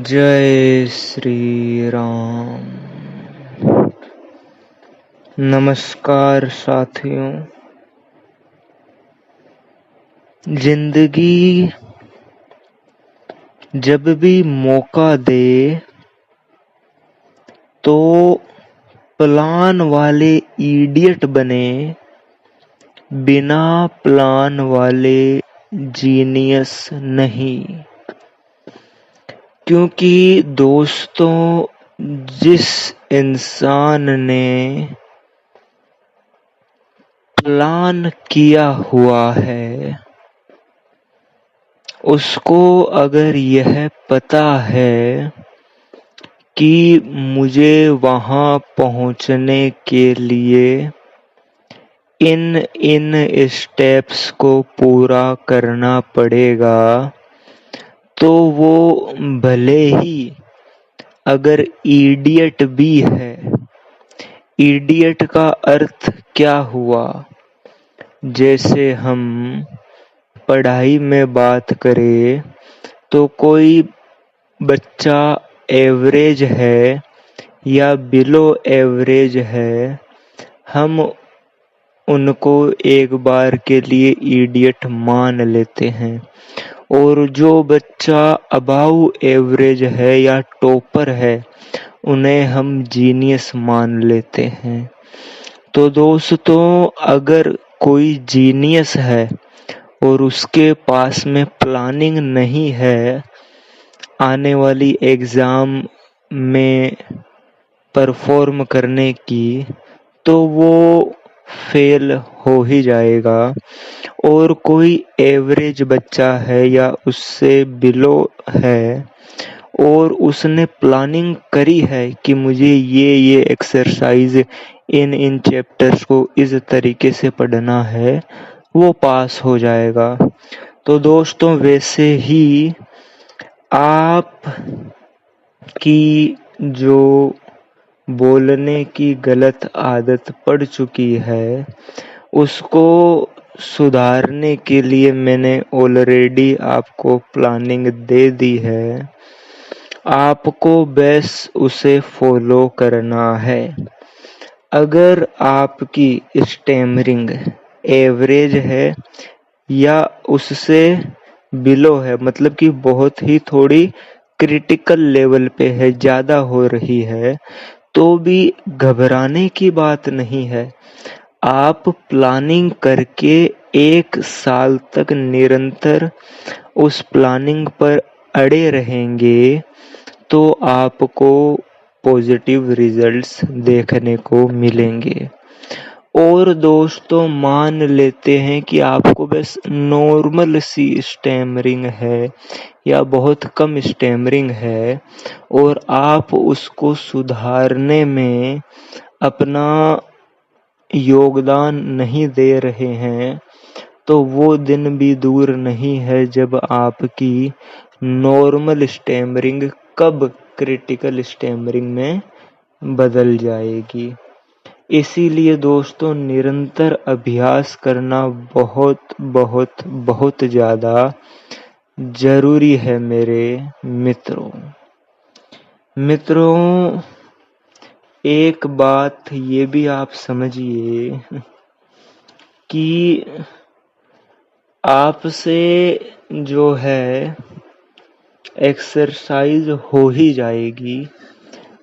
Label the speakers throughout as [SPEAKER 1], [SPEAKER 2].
[SPEAKER 1] जय श्री राम। नमस्कार साथियों। जिंदगी जब भी मौका दे तो प्लान वाले इडियट बने, बिना प्लान वाले जीनियस नहीं। क्योंकि दोस्तों, जिस इंसान ने प्लान किया हुआ है उसको अगर यह पता है कि मुझे वहां पहुंचने के लिए इन स्टेप्स को पूरा करना पड़ेगा, तो वो भले ही अगर इडियट भी है। इडियट का अर्थ क्या हुआ? जैसे हम पढ़ाई में बात करें तो कोई बच्चा एवरेज है या बिलो एवरेज है, हम उनको एक बार के लिए इडियट मान लेते हैं। और जो बच्चा अबाव एवरेज है या टॉपर है, उन्हें हम जीनियस मान लेते हैं। तो दोस्तों, अगर कोई जीनियस है और उसके पास में प्लानिंग नहीं है आने वाली एग्जाम में परफॉर्म करने की, तो वो फेल हो ही जाएगा। और कोई एवरेज बच्चा है या उससे बिलो है और उसने प्लानिंग करी है कि मुझे ये एक्सरसाइज इन चैप्टर्स को इस तरीके से पढ़ना है, वो पास हो जाएगा। तो दोस्तों, वैसे ही आप की जो बोलने की गलत आदत पड़ चुकी है, उसको सुधारने के लिए मैंने ऑलरेडी आपको प्लानिंग दे दी है। आपको बस उसे फॉलो करना है। अगर आपकी स्टैमरिंग एवरेज है या उससे बिलो है, मतलब कि बहुत ही थोड़ी क्रिटिकल लेवल पे है, ज्यादा हो रही है, तो भी घबराने की बात नहीं है। आप प्लानिंग करके 1 साल तक निरंतर उस प्लानिंग पर अड़े रहेंगे तो आपको पॉजिटिव रिजल्ट्स देखने को मिलेंगे। और दोस्तों, मान लेते हैं कि आपको बस नॉर्मल सी स्टैमरिंग है या बहुत कम स्टैमरिंग है और आप उसको सुधारने में अपना योगदान नहीं दे रहे हैं, तो वो दिन भी दूर नहीं है जब आपकी नॉर्मल स्टैमरिंग कब क्रिटिकल स्टैमरिंग में बदल जाएगी। इसीलिए दोस्तों, निरंतर अभ्यास करना बहुत बहुत बहुत ज्यादा जरूरी है मेरे मित्रों। एक बात ये भी आप समझिए कि आपसे जो है एक्सरसाइज हो ही जाएगी।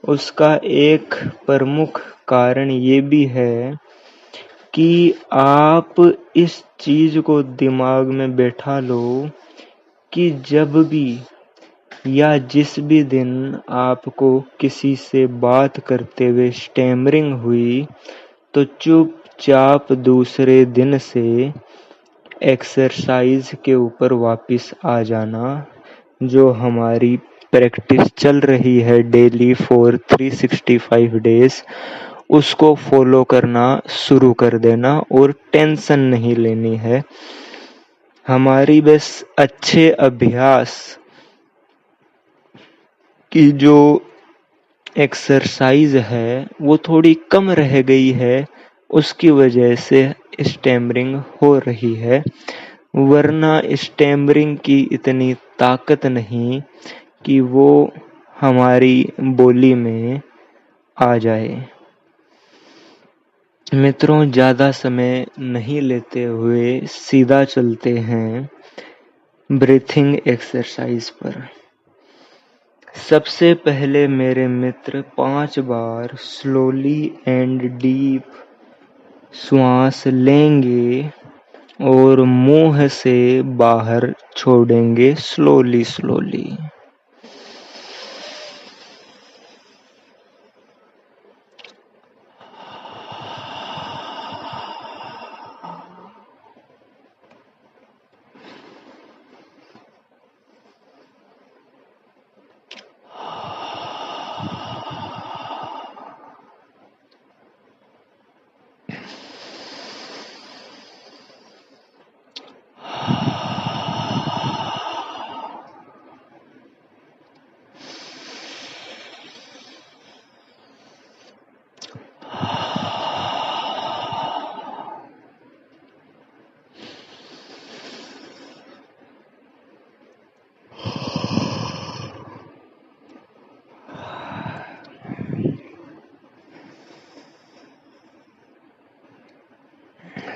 [SPEAKER 1] उसका एक प्रमुख कारण ये भी है कि आप इस चीज को दिमाग में बैठा लो कि जब भी या जिस भी दिन आपको किसी से बात करते हुए स्टैमरिंग हुई, तो चुपचाप दूसरे दिन से एक्सरसाइज के ऊपर वापस आ जाना। जो हमारी प्रैक्टिस चल रही है डेली फॉर 365 डेज, उसको फॉलो करना शुरू कर देना और टेंशन नहीं लेनी है। हमारी बस अच्छे अभ्यास की जो एक्सरसाइज है वो थोड़ी कम रह गई है, उसकी वजह से स्टैमरिंग हो रही है। वरना स्टैमरिंग की इतनी ताकत नहीं कि वो हमारी बोली में आ जाए। मित्रों, ज़्यादा समय नहीं लेते हुए सीधा चलते हैं ब्रीथिंग एक्सरसाइज पर। सबसे पहले मेरे मित्र 5 बार स्लोली एंड डीप श्वास लेंगे और मुंह से बाहर छोड़ेंगे स्लोली स्लोली।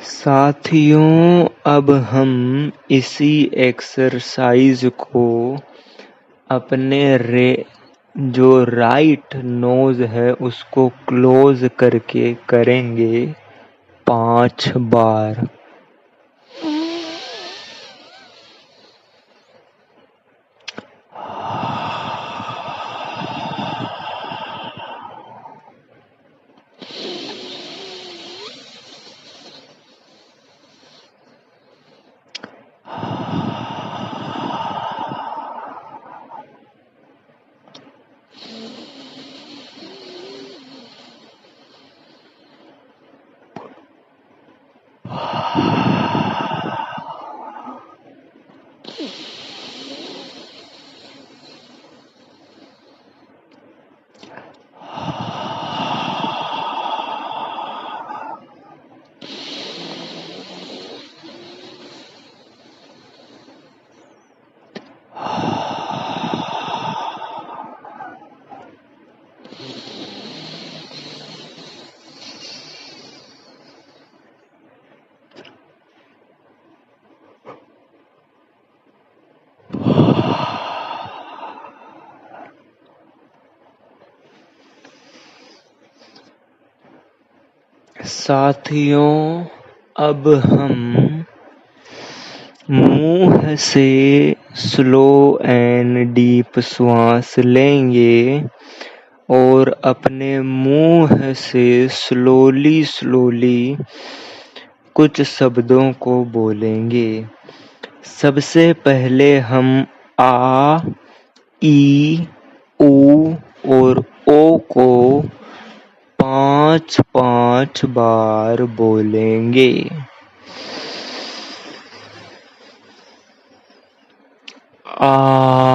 [SPEAKER 1] साथियों, अब हम इसी एक्सरसाइज को अपने जो राइट नोज है उसको क्लोज करके करेंगे 5 बार। साथियों, अब हम मुंह से स्लो एंड डीप श्वास लेंगे और अपने मुंह से स्लोली स्लोली कुछ शब्दों को बोलेंगे। सबसे पहले हम आ, ई, ऊ और ओ को 5-5 बार बोलेंगे। आ,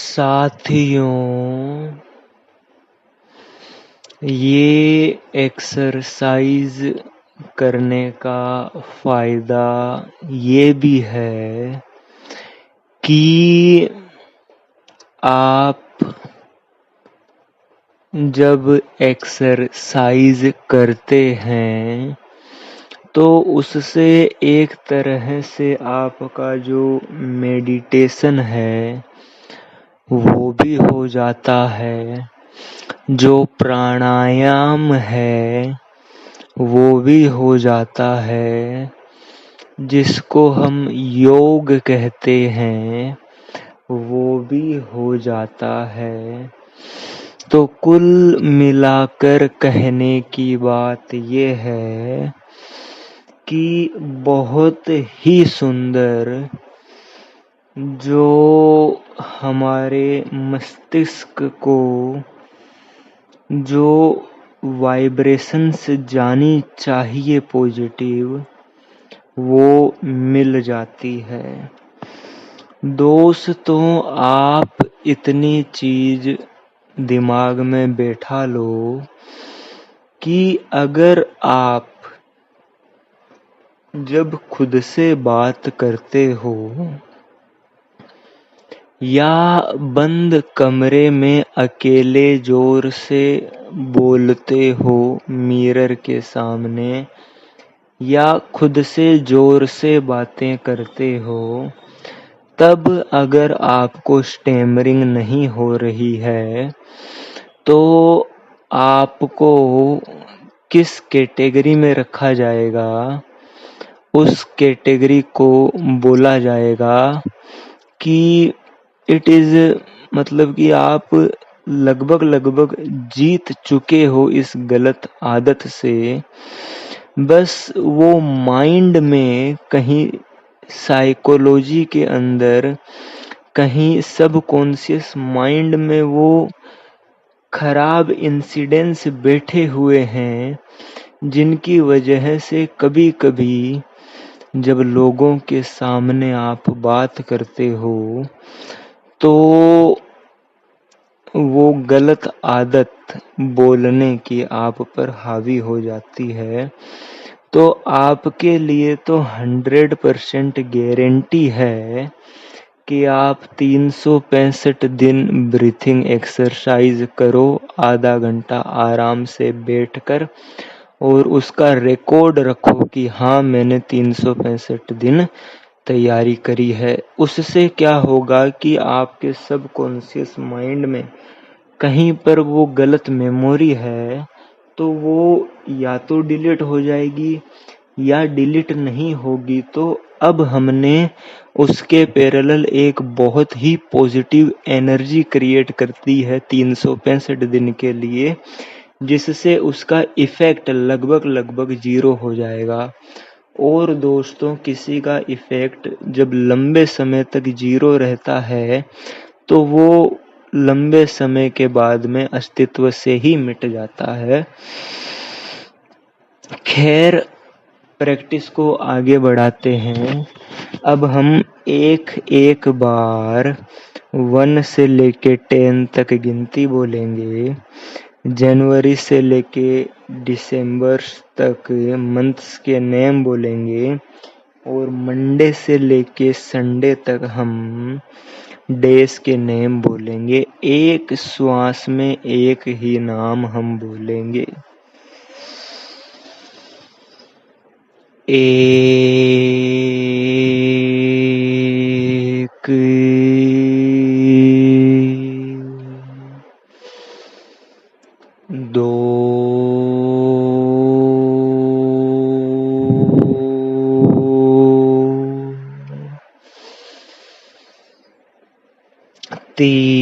[SPEAKER 1] साथियों, ये एक्सरसाइज करने का फायदा ये भी है कि आप जब एक्सरसाइज करते हैं तो उससे एक तरह से आपका जो मेडिटेशन है वो भी हो जाता है, जो प्राणायाम है वो भी हो जाता है, जिसको हम योग कहते हैं वो भी हो जाता है। तो कुल मिलाकर कहने की बात ये है कि बहुत ही सुंदर जो हमारे मस्तिष्क को जो वाइब्रेशंस जानी चाहिए पॉजिटिव, वो मिल जाती है। दोस्तों, आप इतनी चीज दिमाग में बैठा लो कि अगर आप जब खुद से बात करते हो या बंद कमरे में अकेले जोर से बोलते हो मिरर के सामने या खुद से जोर से बातें करते हो, तब अगर आपको स्टैमरिंग नहीं हो रही है तो आपको किस कैटेगरी में रखा जाएगा? उस कैटेगरी को बोला जाएगा कि इट इज, मतलब कि आप लगभग लगभग जीत चुके हो इस गलत आदत से। बस वो माइंड में कहीं, साइकोलॉजी के अंदर कहीं सबकॉन्शियस माइंड में वो खराब इंसिडेंट्स बैठे हुए हैं, जिनकी वजह से कभी कभी जब लोगों के सामने आप बात करते हो तो वो गलत आदत बोलने की आप पर हावी हो जाती है। तो आपके लिए तो 100% गारंटी है कि आप 365 दिन ब्रीथिंग एक्सरसाइज करो, आधा घंटा आराम से बैठकर, और उसका रिकॉर्ड रखो कि हाँ मैंने 365 दिन तैयारी करी है। उससे क्या होगा कि आपके सबकॉन्शियस माइंड में कहीं पर वो गलत मेमोरी है तो वो या तो डिलीट हो जाएगी, या डिलीट नहीं होगी तो अब हमने उसके पैरेलल एक बहुत ही पॉजिटिव एनर्जी क्रिएट करती है 365 दिन के लिए, जिससे उसका इफेक्ट लगभग लगभग 0 हो जाएगा। और दोस्तों, किसी का इफेक्ट जब लंबे समय तक 0 रहता है तो वो लंबे समय के बाद में अस्तित्व से ही मिट जाता है। खैर, प्रैक्टिस को आगे बढ़ाते हैं। अब हम एक एक बार 1 से लेके 10 तक गिनती बोलेंगे। जनवरी से लेके दिसंबर तक मंथ्स के नेम बोलेंगे, और मंडे से लेके संडे तक हम डेज के नेम बोलेंगे। एक श्वास में एक ही नाम हम बोलेंगे। 1, 2, 3,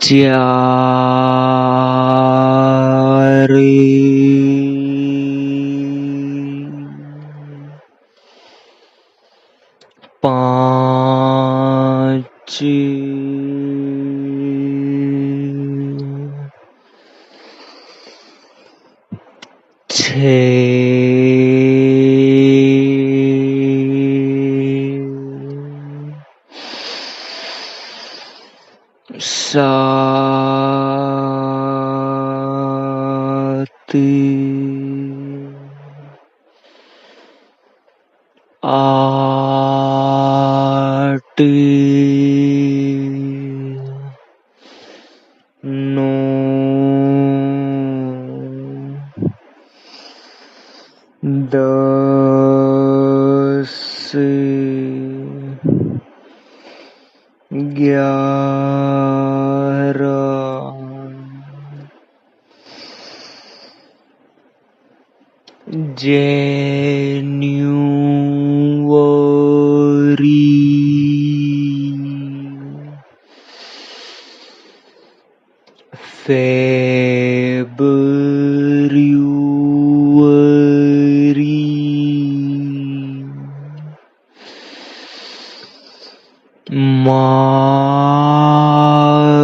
[SPEAKER 1] 4, 5, 6, 7, 8, 9, 10, 11,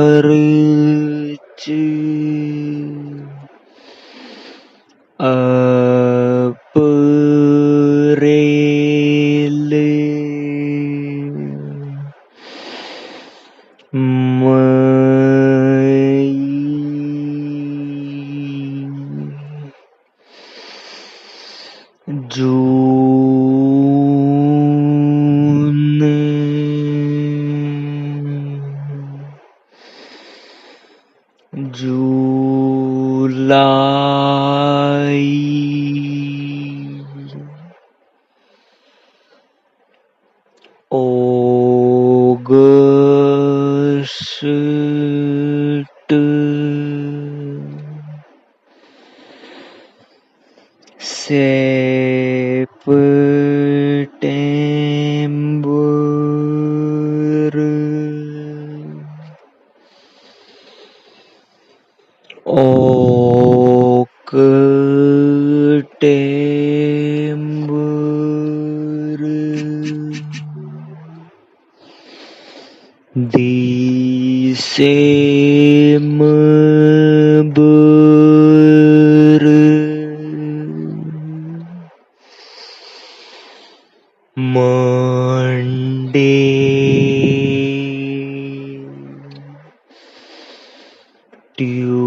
[SPEAKER 1] March, April, May, June, September October December Monday Tuesday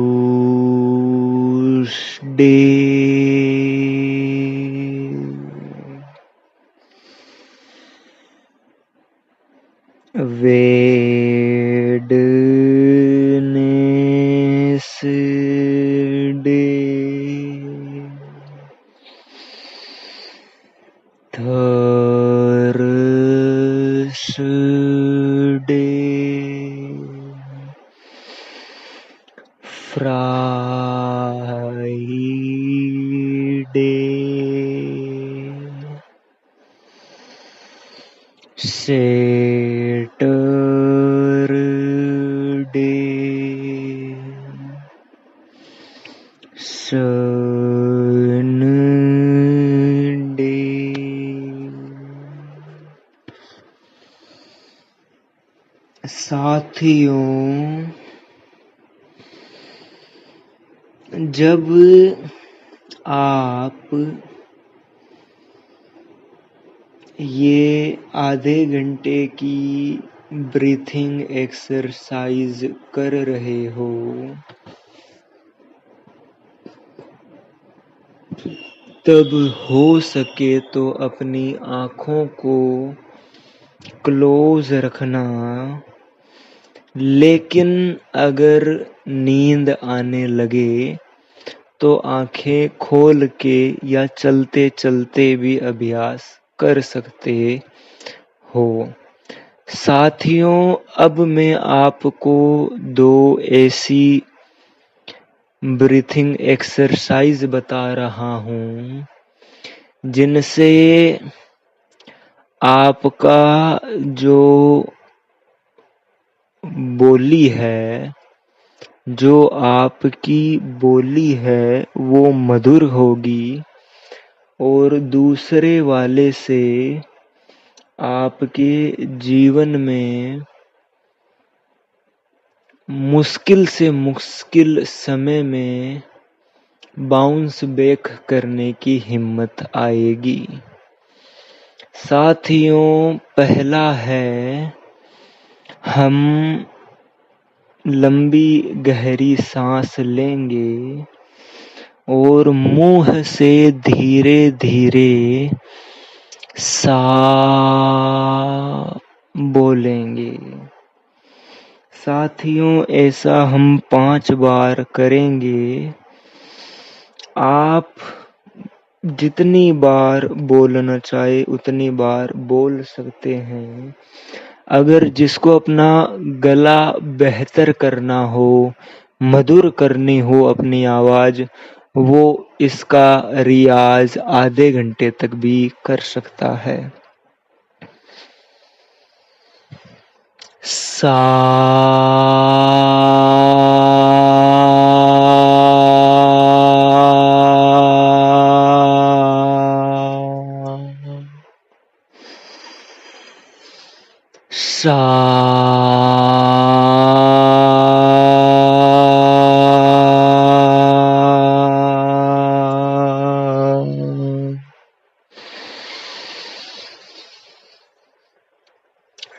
[SPEAKER 1] Wednesday Thursday Friday Saturday Sunday साथियों, जब आप ये आधे घंटे की ब्रीथिंग एक्सरसाइज कर रहे हो, तब हो सके तो अपनी आँखों को क्लोज रखना, लेकिन अगर नींद आने लगे तो आँखें खोल के या चलते चलते भी अभ्यास कर सकते हो। साथियों, अब मैं आपको 2 ऐसी ब्रीथिंग एक्सरसाइज बता रहा हूँ जिनसे आपका जो बोली है, जो आपकी बोली है वो मधुर होगी और दूसरे वाले से आपके जीवन में मुश्किल से मुश्किल समय में बाउंस बैक करने की हिम्मत आएगी। साथियों, पहला है, हम लंबी गहरी सांस लेंगे और मुंह से धीरे धीरे सा बोलेंगे। साथियों, ऐसा हम 5 बार करेंगे। आप जितनी बार बोलना चाहे उतनी बार बोल सकते हैं। अगर जिसको अपना गला बेहतर करना हो, मधुर करनी हो अपनी आवाज, वो इसका रियाज आधे घंटे तक भी कर सकता है। सा सा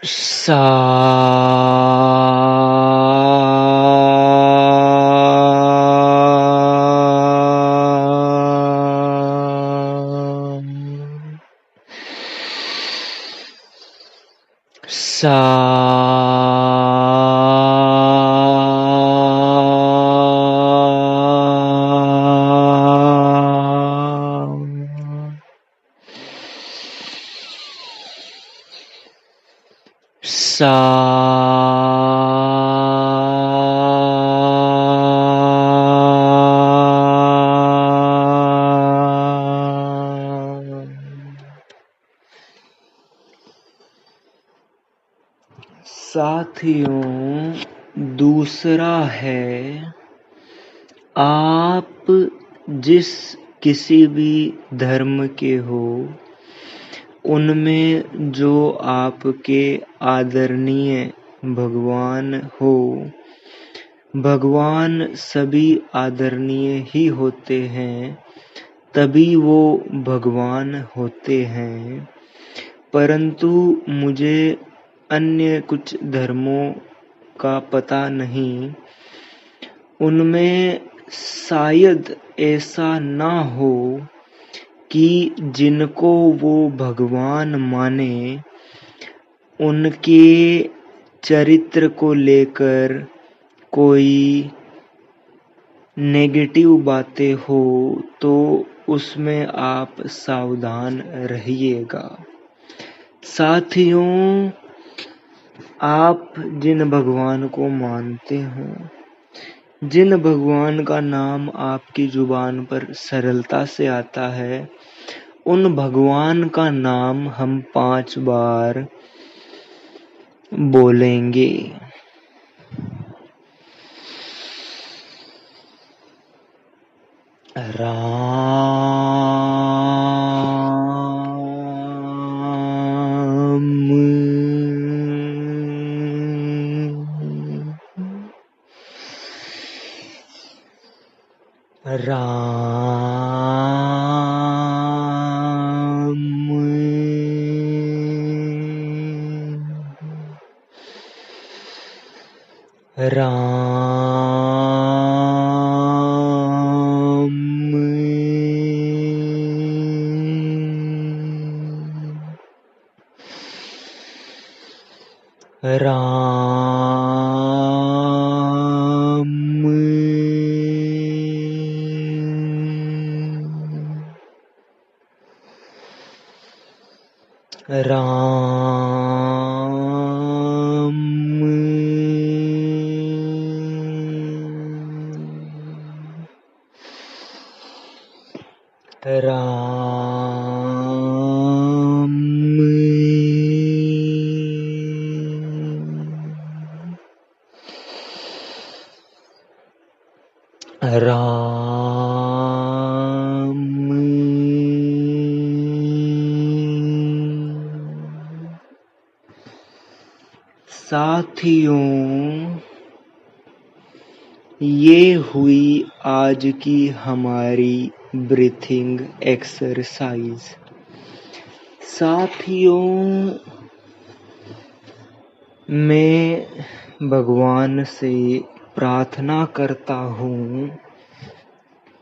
[SPEAKER 1] सा सा सा साथियों, दूसरा है आप जिस किसी भी धर्म के हो, उनमें जो आपके आदरणीय भगवान हो, भगवान सभी आदरणीय ही होते हैं, तभी वो भगवान होते हैं। परंतु मुझे अन्य कुछ धर्मों का पता नहीं, उनमें शायद ऐसा ना हो कि जिनको वो भगवान माने उनके चरित्र को लेकर कोई नेगेटिव बातें हो, तो उसमें आप सावधान रहिएगा। साथियों, आप जिन भगवान को मानते हो, जिन भगवान का नाम आपकी जुबान पर सरलता से आता है, उन भगवान का नाम हम 5 बार बोलेंगे। राम, राम, राम, राम, राम, राम, राम, साथियों, ये हुई आज की हमारी ब्रीथिंग एक्सरसाइज। साथियों, मैं भगवान से प्रार्थना करता हूँ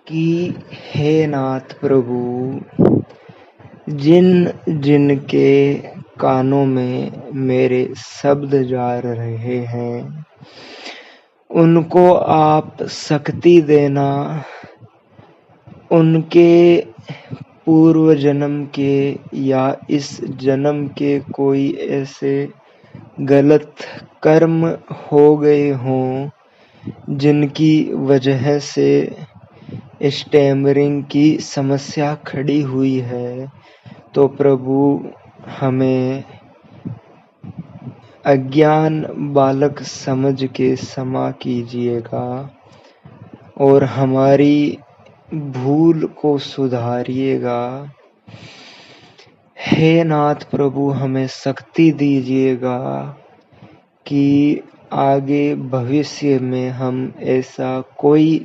[SPEAKER 1] कि हे नाथ प्रभु, जिन जिनके कानों में मेरे शब्द जा रहे हैं, उनको आप शक्ति देना, उनके पूर्व जन्म के या इस जन्म के कोई ऐसे गलत कर्म हो गए हों जिनकी वजह से स्टैमरिंग की समस्या खड़ी हुई है, तो प्रभु हमें अज्ञान बालक समझ के क्षमा कीजिएगा और हमारी भूल को सुधारिएगा। हे नाथ प्रभु, हमें शक्ति दीजिएगा कि आगे भविष्य में हम ऐसा कोई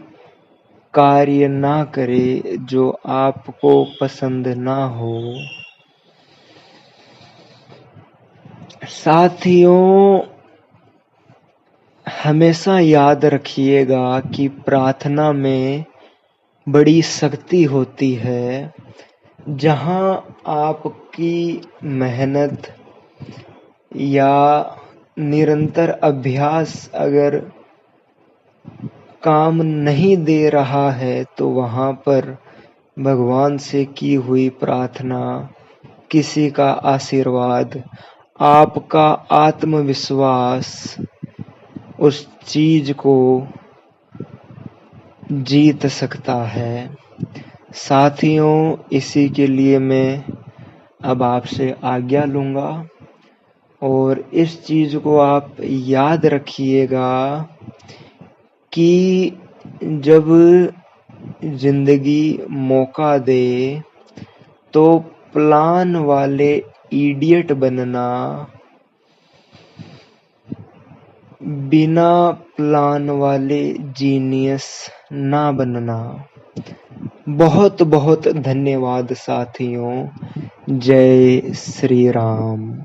[SPEAKER 1] कार्य ना करें जो आपको पसंद ना हो। साथियों, हमेशा याद रखिएगा कि प्रार्थना में बड़ी शक्ति होती है। जहाँ आपकी मेहनत या निरंतर अभ्यास अगर काम नहीं दे रहा है, तो वहाँ पर भगवान से की हुई प्रार्थना, किसी का आशीर्वाद, आपका आत्मविश्वास उस चीज को जीत सकता है। साथियों, इसी के लिए मैं अब आपसे आज्ञा लूंगा। और इस चीज को आप याद रखिएगा कि जब जिंदगी मौका दे तो प्लान वाले इडियट बनना, बिना प्लान वाले जीनियस ना बनना। बहुत बहुत धन्यवाद साथियों। जय श्री राम।